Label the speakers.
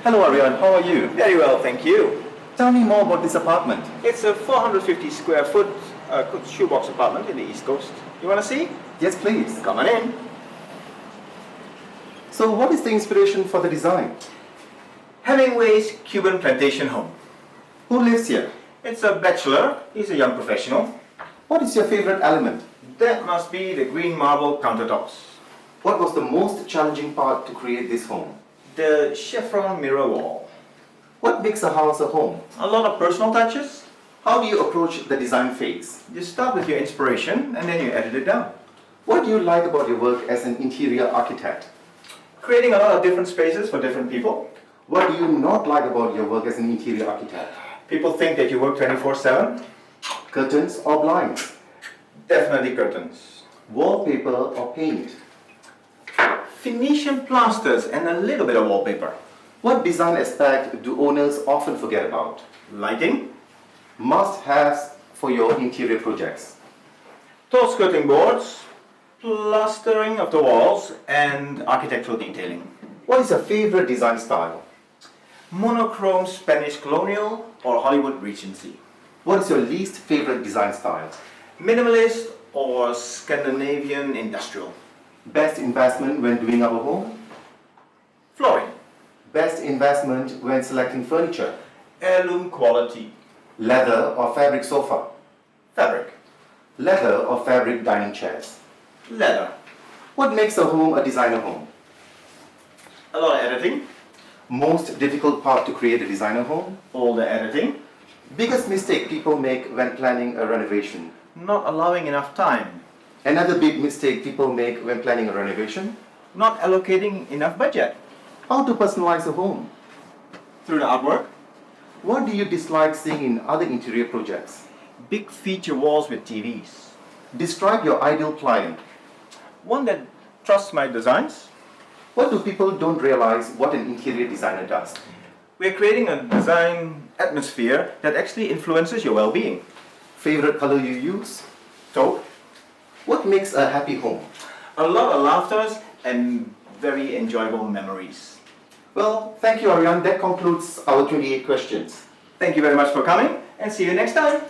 Speaker 1: Hello Arjan, how are you?
Speaker 2: Very well, thank you.
Speaker 1: Tell me more about this apartment.
Speaker 2: It's a 450 square foot shoebox apartment in the East Coast. You want to see?
Speaker 1: Yes, please.
Speaker 2: Come on in.
Speaker 1: So what is the inspiration for the design?
Speaker 2: Hemingway's Cuban plantation home.
Speaker 1: Who lives here?
Speaker 2: It's a bachelor. He's a young professional.
Speaker 1: What is your favorite element?
Speaker 2: That must be the green marble countertops.
Speaker 1: What was the most challenging part to create this home?
Speaker 2: The chevron mirror wall.
Speaker 1: What makes a house a home?
Speaker 2: A lot of personal touches.
Speaker 1: How do you approach the design phase?
Speaker 2: You start with your inspiration and then you edit it down.
Speaker 1: What do you like about your work as an interior architect?
Speaker 2: Creating a lot of different spaces for different people.
Speaker 1: What do you not like about your work as an interior architect?
Speaker 2: People think that you work 24/7.
Speaker 1: Curtains or blinds?
Speaker 2: Definitely curtains.
Speaker 1: Wallpaper or paint?
Speaker 2: Venetian plasters and a little bit of wallpaper.
Speaker 1: What design aspect do owners often forget about?
Speaker 2: Lighting.
Speaker 1: Must-haves for your interior projects.
Speaker 2: Tall skirting boards, plastering of the walls, and architectural detailing.
Speaker 1: What is your favorite design style?
Speaker 2: Monochrome Spanish colonial or Hollywood Regency.
Speaker 1: What is your least favorite design style?
Speaker 2: Minimalist or Scandinavian industrial.
Speaker 1: Best investment when doing our home?
Speaker 2: Flooring.
Speaker 1: Best investment when selecting furniture?
Speaker 2: Heirloom quality.
Speaker 1: Leather or fabric sofa?
Speaker 2: Fabric.
Speaker 1: Leather or fabric dining chairs?
Speaker 2: Leather.
Speaker 1: What makes a home a designer home?
Speaker 2: A lot of editing.
Speaker 1: Most difficult part to create a designer home?
Speaker 2: All the editing.
Speaker 1: Biggest mistake people make when planning a renovation?
Speaker 2: Not allowing enough time.
Speaker 1: Another big mistake people make when planning a renovation?
Speaker 2: Not allocating enough budget.
Speaker 1: How to personalize a home?
Speaker 2: Through the artwork.
Speaker 1: What do you dislike seeing in other interior projects?
Speaker 2: Big feature walls with TVs.
Speaker 1: Describe your ideal client.
Speaker 2: One that trusts my designs.
Speaker 1: What do people don't realize what an interior designer does?
Speaker 2: We're creating a design atmosphere that actually influences your well-being.
Speaker 1: Favorite color you use?
Speaker 2: Taupe.
Speaker 1: What makes a happy home?
Speaker 2: A lot of laughters and very enjoyable memories.
Speaker 1: Well, thank you Arjan. That concludes our 28 questions.
Speaker 2: Thank you very much for coming and see you next time.